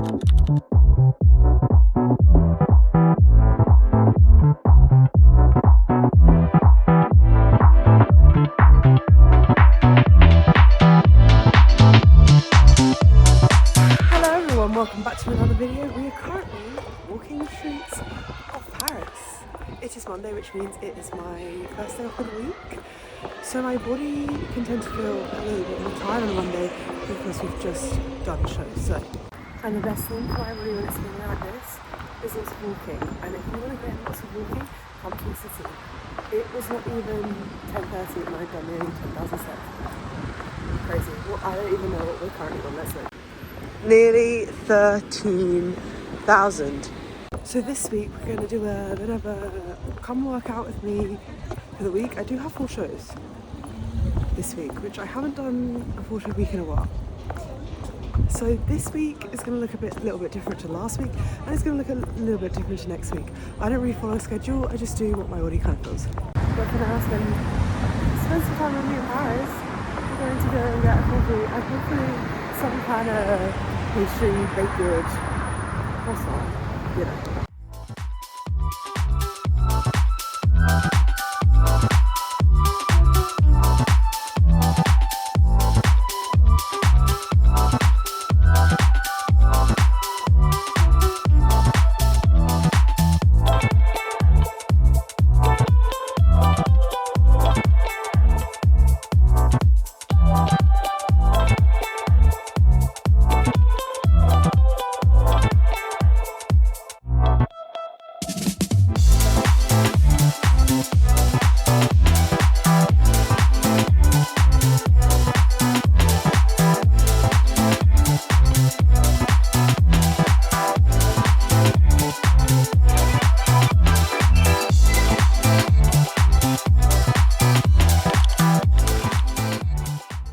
Welcome back to another video. We are currently walking the streets of Paris. It is Monday, which means it is my first day off of the week. So my body can tend to feel a little bit more tired on a Monday because we've just done shows. And the best thing for my body when it's feeling like this is lots of walking. And if you want to get lots of walking, come to the city. It was not even 10:30 and I'd done nearly 10,000 steps. Crazy. Well, I don't even know what we're currently on. Let's look. Nearly 13,000. So this week we're going to do a bit of a come work out with me for the week. I do have 4 shows this week, which I haven't done a 4 show week in a while. So this week is going to look a little bit different to last week, and it's going to look a little bit different to next week. I don't really follow a schedule, I just do what my body kind of feels. But for now, spend some time with me in Paris. We're going to go and get a coffee and hopefully some kind of pastry, baked good, croissant, you know.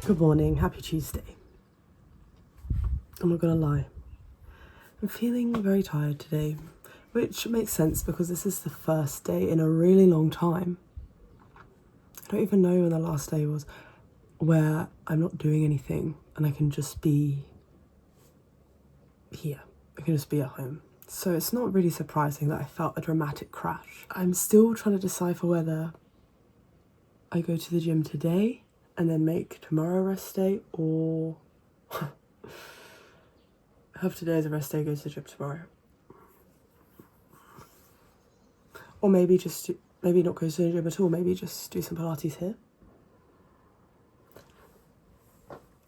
Good morning, happy Tuesday. I'm not gonna lie, I'm feeling very tired today, which makes sense because this is the first day in a really long time. I don't even know when the last day was where I'm not doing anything and I can just be here. I can just be at home. So it's not really surprising that I felt a dramatic crash. I'm still trying to decipher whether I go to the gym today and then make tomorrow a rest day, or have today as a rest day, go to the gym tomorrow. Or maybe not go to the gym at all, maybe just do some Pilates here.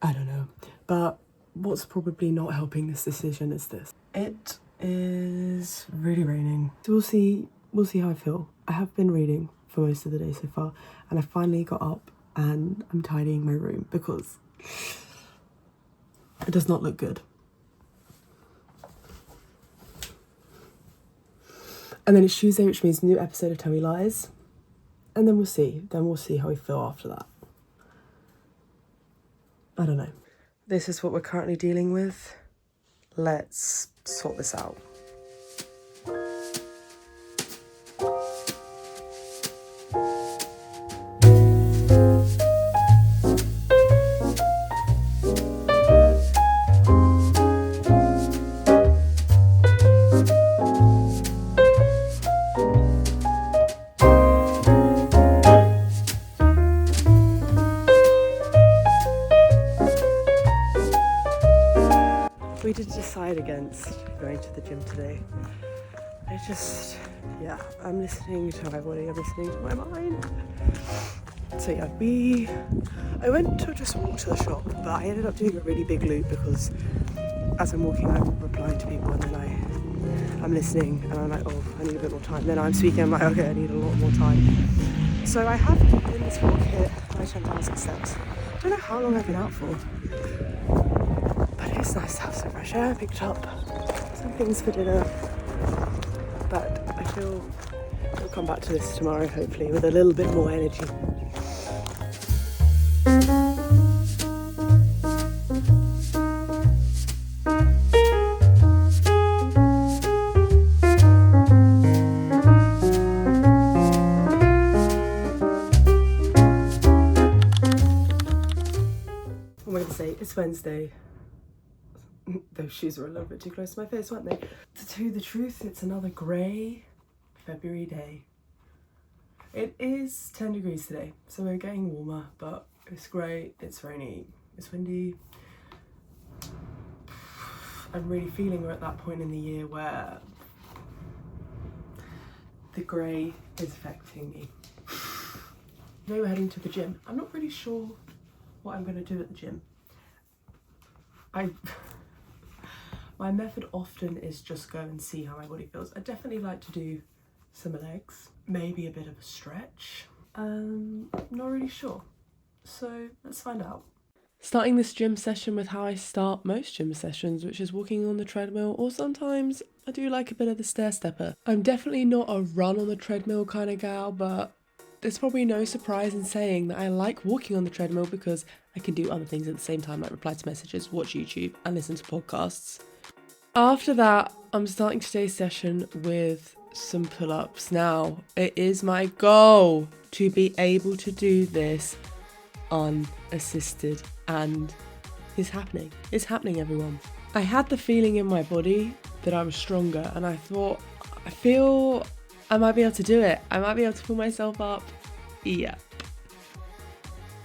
I don't know. But what's probably not helping this decision is this. It is really raining. So we'll see how I feel. I have been reading for most of the day so far, and I finally got up and I'm tidying my room because it does not look good. And then it's Tuesday, which means new episode of Tell Me Lies. And then we'll see. We'll see how we feel after that. I don't know. This is what we're currently dealing with. Let's sort this out. We did decide against going to the gym today. I'm listening to my body, I'm listening to my mind. So yeah, I went to just walk to the shop, but I ended up doing a really big loop because as I'm walking, I'm replying to people and then I'm listening and I'm like, oh, I need a bit more time. Then I'm speaking, I'm like, okay, I need a lot more time. So I have in this walk hit my 10,000 steps. I don't know how long I've been out for. It's nice to have some fresh air. I picked up some things for dinner, but I feel I'll come back to this tomorrow, hopefully, with a little bit more energy. What am I going to say? It's Wednesday. Those shoes were a little bit too close to my face, weren't they? To tell you the truth, it's another grey February day. It is 10 degrees today, so we're getting warmer, but it's grey, it's rainy, it's windy. I'm really feeling we're at that point in the year where the grey is affecting me. Today we're heading to the gym. I'm not really sure what I'm going to do at the gym. My method often is just go and see how my body feels. I definitely like to do some legs, maybe a bit of a stretch. Not really sure. So let's find out. Starting this gym session with how I start most gym sessions, which is walking on the treadmill, or sometimes I do like a bit of the stair stepper. I'm definitely not a run on the treadmill kind of gal, but there's probably no surprise in saying that I like walking on the treadmill because I can do other things at the same time, like reply to messages, watch YouTube, and listen to podcasts. After that, I'm starting today's session with some pull-ups. Now, it is my goal to be able to do this unassisted, and it's happening. It's happening, everyone. I had the feeling in my body that I was stronger, and I feel I might be able to do it. I might be able to pull myself up. Yeah.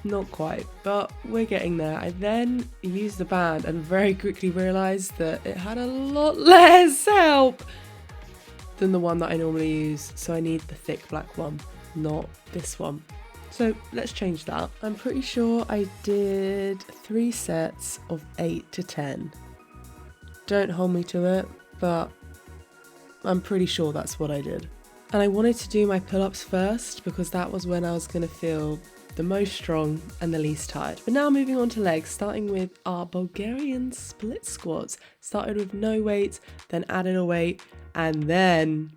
Not quite, but we're getting there. I then used the band and very quickly realised that it had a lot less help than the one that I normally use, so I need the thick black one, not this one. So let's change that. I'm pretty sure I did 3 sets of 8 to 10. Don't hold me to it, but I'm pretty sure that's what I did. And I wanted to do my pull-ups first because that was when I was going to feel the most strong and the least tired. But now moving on to legs, starting with our Bulgarian split squats. Started with no weight, then added a weight, and then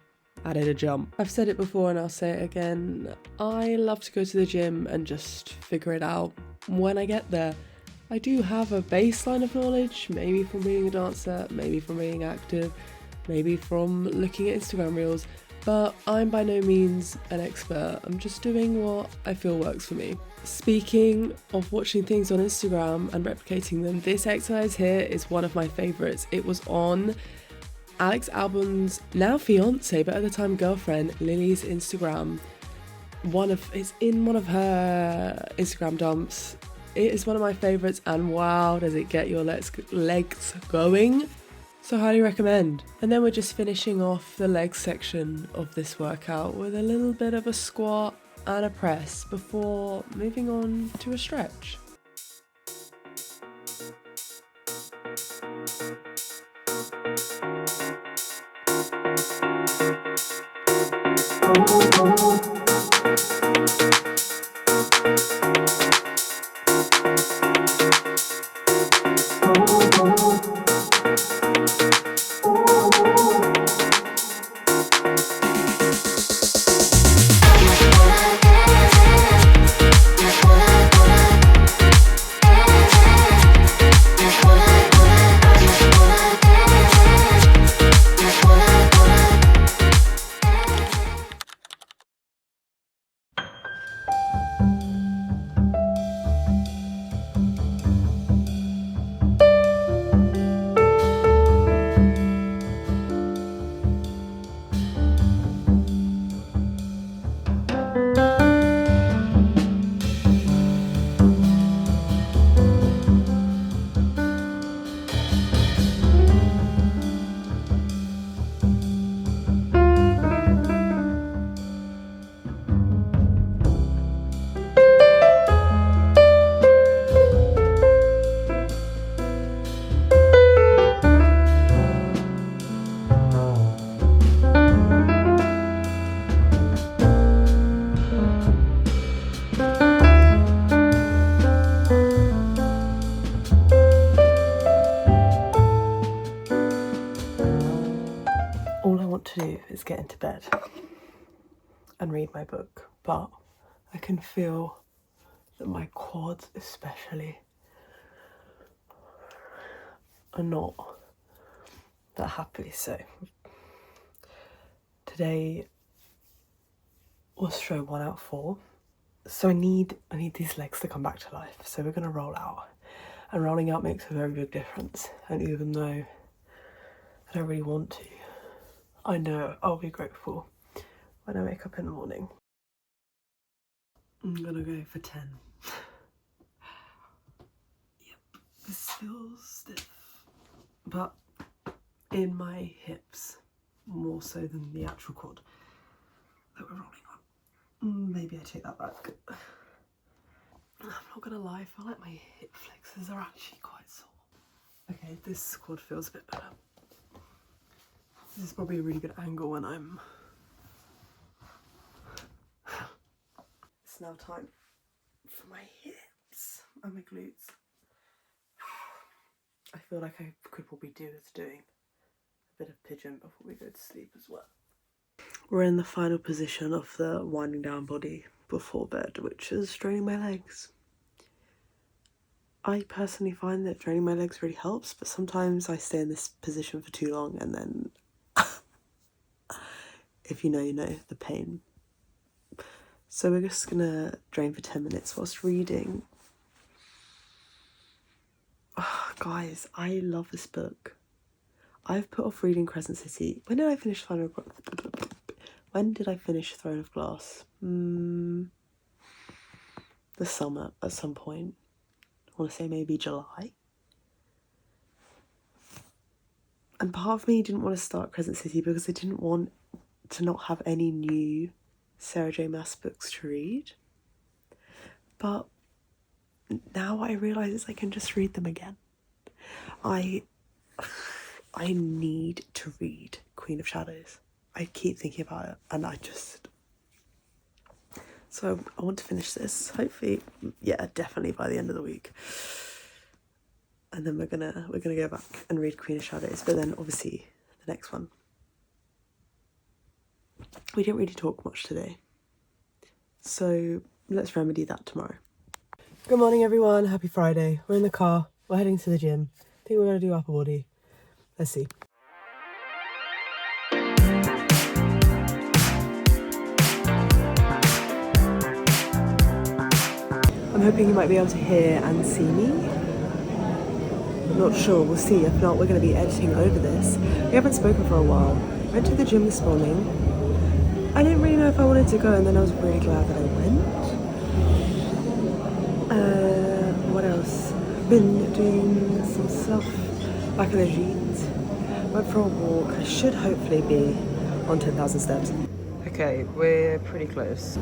added a jump. I've said it before and I'll say it again. I love to go to the gym and just figure it out when I get there. I do have a baseline of knowledge, maybe from being a dancer, maybe from being active, maybe from looking at Instagram reels, but I'm by no means an expert. I'm just doing what I feel works for me. Speaking of watching things on Instagram and replicating them, this exercise here is one of my favourites. It was on Alex Albon's now fiance, but at the time girlfriend, Lily's Instagram. It's in one of her Instagram dumps. It is one of my favourites, and wow, does it get your legs going. So highly recommend. And then we're just finishing off the leg section of this workout with a little bit of a squat and a press before moving on to a stretch. To do is get into bed and read my book, but I can feel that my quads especially are not that happy. So today was show 1 out of 4, so I need these legs to come back to life. So we're gonna roll out. And rolling out makes a very big difference. And even though I don't really want to, I know I'll be grateful when I wake up in the morning. I'm gonna go for 10. Yep, this feels stiff. But in my hips, more so than the actual quad that we're rolling on. Maybe I take that back. I'm not gonna lie, I feel like my hip flexors are actually quite sore. Okay, this quad feels a bit better. This is probably a really good angle when I'm... It's now time for my hips and my glutes. I feel like I could probably do with doing a bit of pigeon before we go to sleep as well. We're in the final position of the winding down body before bed, which is straining my legs. I personally find that training my legs really helps, but sometimes I stay in this position for too long and then, if you know, the pain. So we're just gonna drain for 10 minutes whilst reading. Oh, guys, I love this book. I've put off reading Crescent City. When did I finish Throne of Glass? The summer at some point. I want to say maybe July. And part of me didn't want to start Crescent City because I didn't want to not have any new Sarah J Maas books to read. But now I realise I can just read them again. I need to read Queen of Shadows. I keep thinking about it and I just... So I want to finish this, hopefully, yeah, definitely by the end of the week. And then we're gonna go back and read Queen of Shadows, but then obviously the next one. We didn't really talk much today, so let's remedy that tomorrow. Good morning, everyone. Happy Friday. We're in the car. We're heading to the gym. I think we're gonna do upper body. Let's see. I'm hoping you might be able to hear and see me. Not sure, we'll see. If not, we're going to be editing over this. We haven't spoken for a while. Went to the gym this morning. I didn't really know if I wanted to go, and then I was really glad that I went. What else? Been doing some stuff back in the gîte. Went for a walk. I should hopefully be on 10,000 steps. Okay, we're pretty close.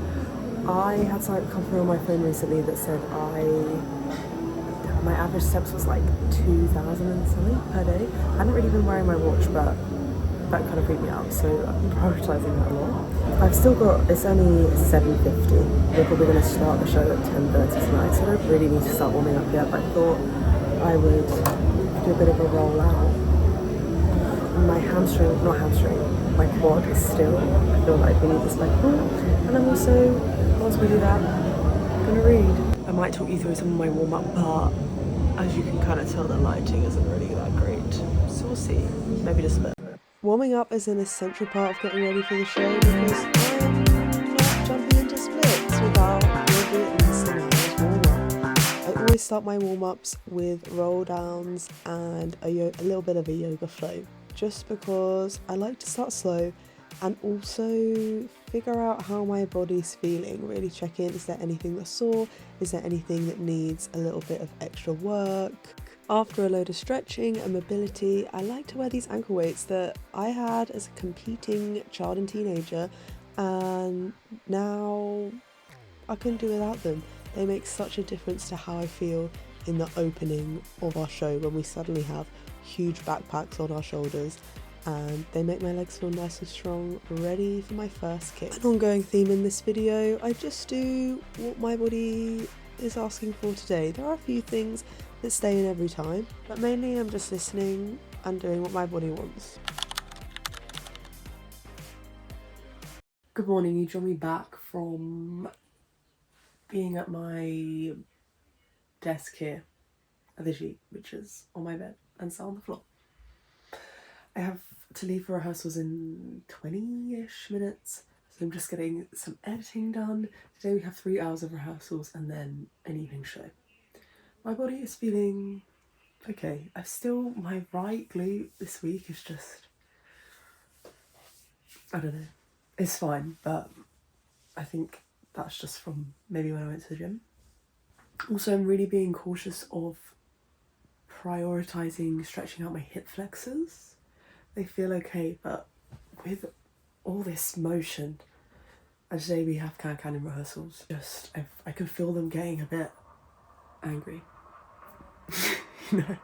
I had something come through on my phone recently that said my average steps was like 2,000 and something per day. I hadn't really been wearing my watch, but that kind of freaked me out, so I've been prioritising that a lot. I've still got, it's only 7:50. We're probably going to start the show at 10:30 tonight, so I don't really need to start warming up yet, but I thought I would do a bit of a roll out. My my quad is still, I feel like we need this like, and I'm also, once we do that, I'm going to read. I might talk you through some of my warm-up, but as you can kind of tell, the lighting isn't really that great, so we'll see. Maybe just a bit. Warming up is an essential part of getting ready for the show because I'm not jumping into splits without really at least an hour's warm-up. I always start my warm-ups with roll downs and a little bit of a yoga flow, just because I like to start slow and also figure out how my body's feeling, really check in, is there anything that's sore, is there anything that needs a little bit of extra work. After a load of stretching and mobility, I like to wear these ankle weights that I had as a competing child and teenager, and now I couldn't do without them. They make such a difference to how I feel in the opening of our show when we suddenly have huge backpacks on our shoulders, and they make my legs feel nice and strong, ready for my first kick. An ongoing theme in this video, I just do what my body is asking for today. There are a few things that stay in every time, but mainly I'm just listening and doing what my body wants. Good morning, you join me back from being at my desk here at the gîte, which is on my bed and sat on the floor. I have to leave for rehearsals in 20-ish minutes, so I'm just getting some editing done. Today we have 3 hours of rehearsals and then an evening show. My body is feeling okay. My right glute this week is just, I don't know, it's fine, but I think that's just from maybe when I went to the gym. Also, I'm really being cautious of prioritizing stretching out my hip flexors. They feel okay, but with all this motion, and today we have can in rehearsals, I can feel them getting a bit angry. You know?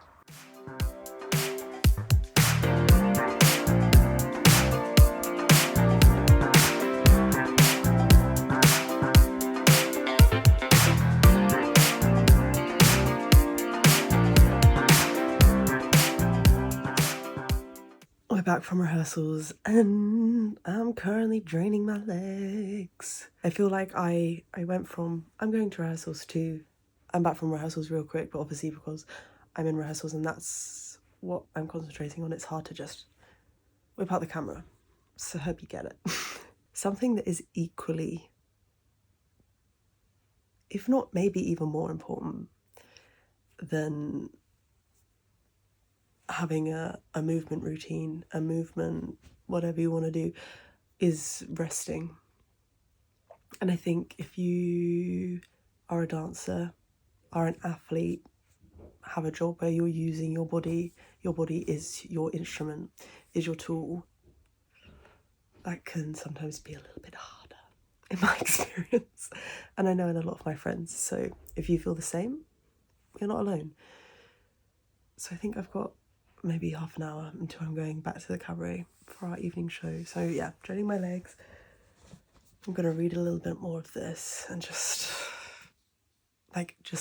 We're back from rehearsals and I'm currently draining my legs. I feel like I went from I'm going to rehearsals to I'm back from rehearsals real quick, but obviously because I'm in rehearsals and that's what I'm concentrating on, it's hard to just whip out the camera. So I hope you get it. Something that is equally, if not maybe even more important than having a movement routine, a movement, whatever you want to do, is resting. And I think if you are a dancer, are an athlete, have a job where you're using your body is your instrument, is your tool, that can sometimes be a little bit harder in my experience. And I know in a lot of my friends. So if you feel the same, you're not alone. So I think I've got maybe half an hour until I'm going back to the cabaret for our evening show. So yeah, draining my legs. I'm gonna read a little bit more of this and just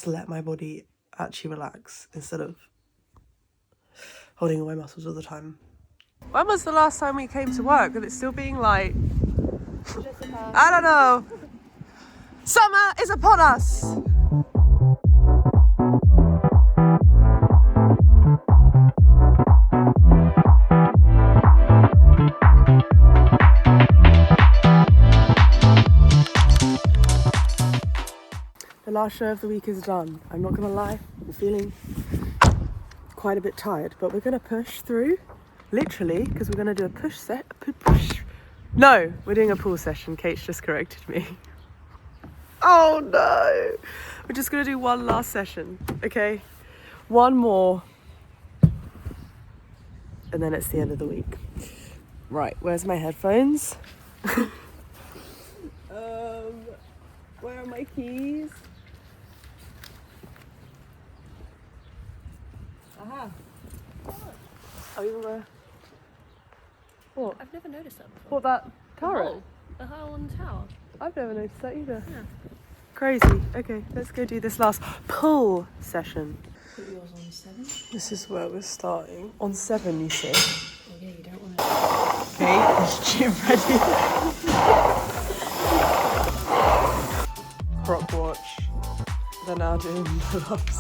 let my body actually relax instead of holding all my muscles all the time. When was the last time we came to work with it still being light? I don't know. Summer is upon us. The last show of the week is done. I'm not gonna lie, I'm feeling quite a bit tired, but we're gonna push through, literally, because we're gonna do a No, we're doing a pull session. Kate's just corrected me. Oh no! We're just gonna do one last session, okay? One more, and then it's the end of the week. Right, where's my headphones? Where are my keys? Aha. Oh, you wanna... What? I've never noticed that before. What, that turret? The hole in the tower. I've never noticed that either. Yeah. Crazy. Okay, let's go do this last pull session. Put yours on 7. This is where we're starting. On 7, you say? Oh yeah, you don't want to... Okay, is gym ready? Prop watch. They're now doing pull-ups.